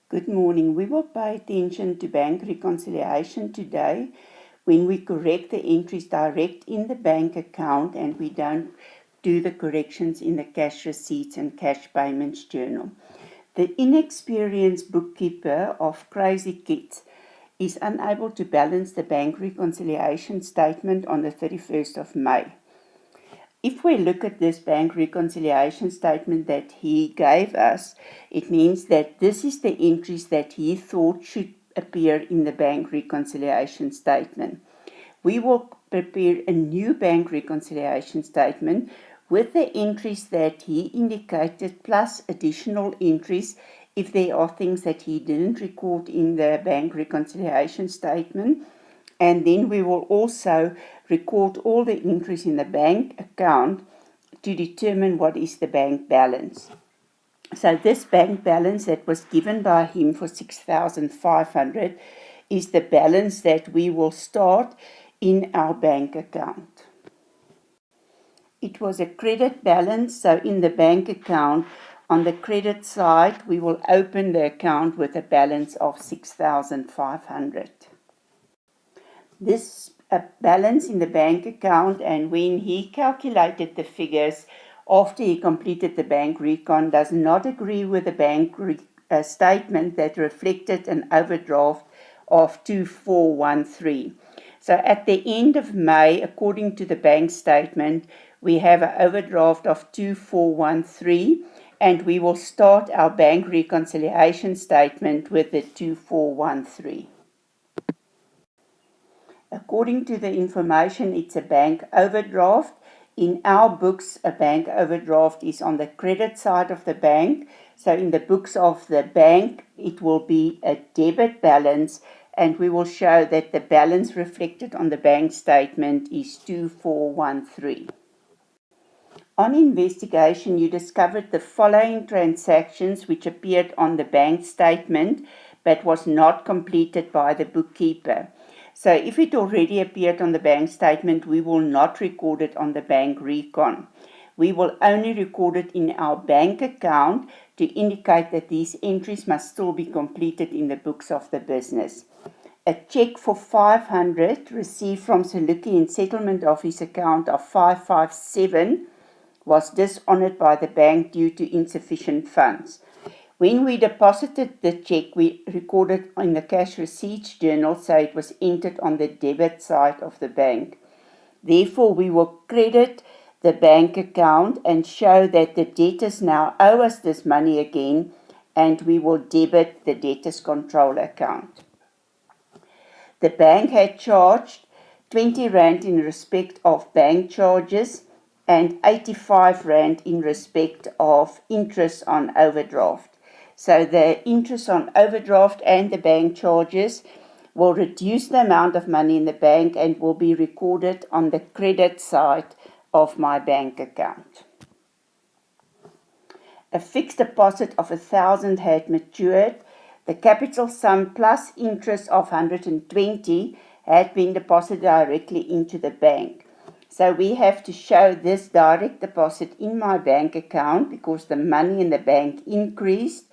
Good morning. We will pay attention to bank reconciliation today when we correct the entries direct in the bank account and we don't do the corrections in the cash receipts and cash payments journal. The inexperienced bookkeeper of Crazy Kids is unable to balance the bank reconciliation statement on the 31st of May. If we look at this bank reconciliation statement that he gave us, it means that this is the entries that he thought should appear in the bank reconciliation statement. We will prepare a new bank reconciliation statement with the entries that he indicated plus additional entries if there are things that he didn't record in the bank reconciliation statement. And then we will also record all the entries in the bank account to determine what is the bank balance. So this bank balance that was given by him for 6,500 is the balance that we will start in our bank account. It was a credit balance, so in the bank account, on the credit side, we will open the account with a balance of 6,500. This balance in the bank account, and when he calculated the figures after he completed the bank recon, does not agree with the bank statement that reflected an overdraft of 2413. So at the end of May, according to the bank statement, we have an overdraft of 2413, and we will start our bank reconciliation statement with the 2413. According to the information, it's a bank overdraft. In our books, a bank overdraft is on the credit side of the bank. So in the books of the bank, it will be a debit balance, and we will show that the balance reflected on the bank statement is 2413. On investigation, you discovered the following transactions which appeared on the bank statement but was not completed by the bookkeeper. So if it already appeared on the bank statement, we will not record it on the bank recon. We will only record it in our bank account to indicate that these entries must still be completed in the books of the business. A check for 500 received from Saluki in settlement of his account of 557 was dishonored by the bank due to insufficient funds. When we deposited the check, we recorded in the cash receipts journal, so it was entered on the debit side of the bank. Therefore, we will credit the bank account and show that the debtors now owe us this money again, and we will debit the debtors control account. The bank had charged 20 Rand in respect of bank charges and 85 Rand in respect of interest on overdraft. So the interest on overdraft and the bank charges will reduce the amount of money in the bank and will be recorded on the credit side of my bank account. A fixed deposit of 1,000 had matured. The capital sum plus interest of 120 had been deposited directly into the bank. So we have to show this direct deposit in my bank account because the money in the bank increased,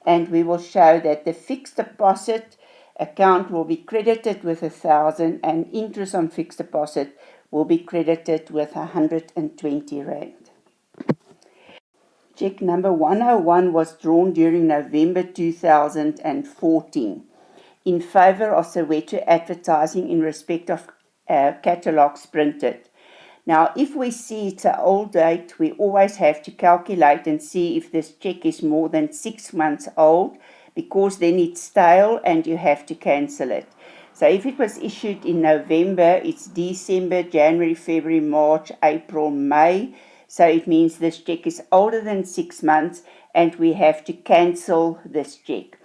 and we will show that the fixed deposit account will be credited with 1,000 and interest on fixed deposit will be credited with 120 Rand. Check number 101 was drawn during November 2014 in favor of Soweto Advertising in respect of catalogs printed. Now, if we see it's an old date, we always have to calculate and see if this check is more than 6 months old, because then it's stale and you have to cancel it. So if it was issued in November, it's December, January, February, March, April, May. So it means this check is older than 6 months and we have to cancel this check.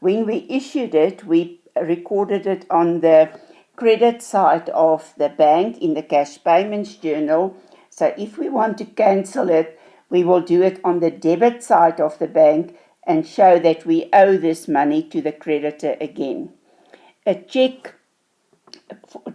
When we issued it, we recorded it on the credit side of the bank in the cash payments journal. So if we want to cancel it, we will do it on the debit side of the bank and show that we owe this money to the creditor again. A check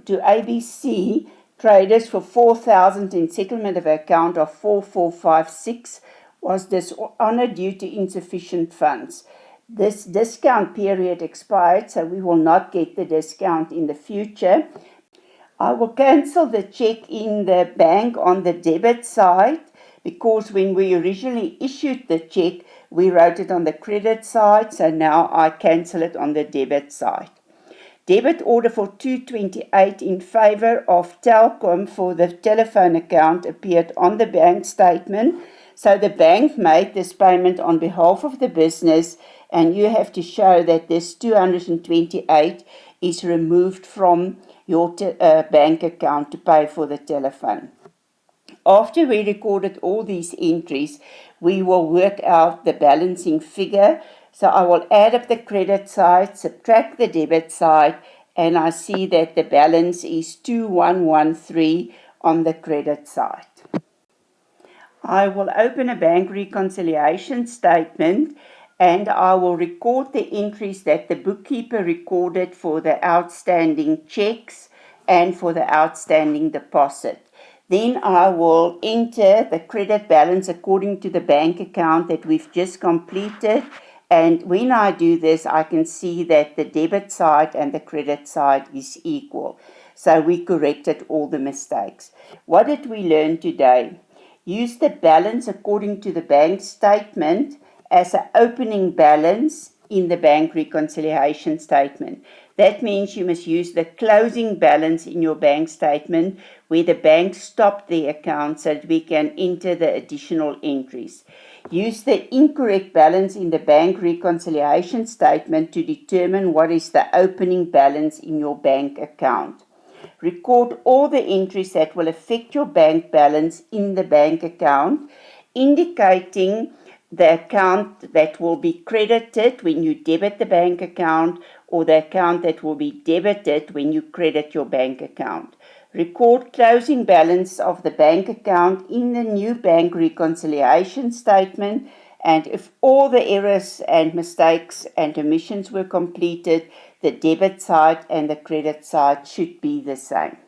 to ABC traders for 4,000 in settlement of account of 4456 was dishonored due to insufficient funds. This discount period expired, so we will not get the discount in the future. I will cancel the check in the bank on the debit side because when we originally issued the check, we wrote it on the credit side, so now I cancel it on the debit side. Debit order for 228 in favor of Telkom for the telephone account appeared on the bank statement. So the bank made this payment on behalf of the business, and you have to show that this 228 is removed from your bank account to pay for the telephone. After we recorded all these entries, we will work out the balancing figure. So I will add up the credit side, subtract the debit side, and I see that the balance is 2113 on the credit side. I will open a bank reconciliation statement and I will record the entries that the bookkeeper recorded for the outstanding checks and for the outstanding deposit. Then I will enter the credit balance according to the bank account that we've just completed. And when I do this, I can see that the debit side and the credit side is equal. So we corrected all the mistakes. What did we learn today? Use the balance according to the bank statement as an opening balance in the bank reconciliation statement. That means you must use the closing balance in your bank statement where the bank stopped the account so that we can enter the additional entries. Use the incorrect balance in the bank reconciliation statement to determine what is the opening balance in your bank account. Record all the entries that will affect your bank balance in the bank account, indicating the account that will be credited when you debit the bank account or the account that will be debited when you credit your bank account. Record closing balance of the bank account in the new bank reconciliation statement, and if all the errors and mistakes and omissions were completed, the debit side and the credit side should be the same.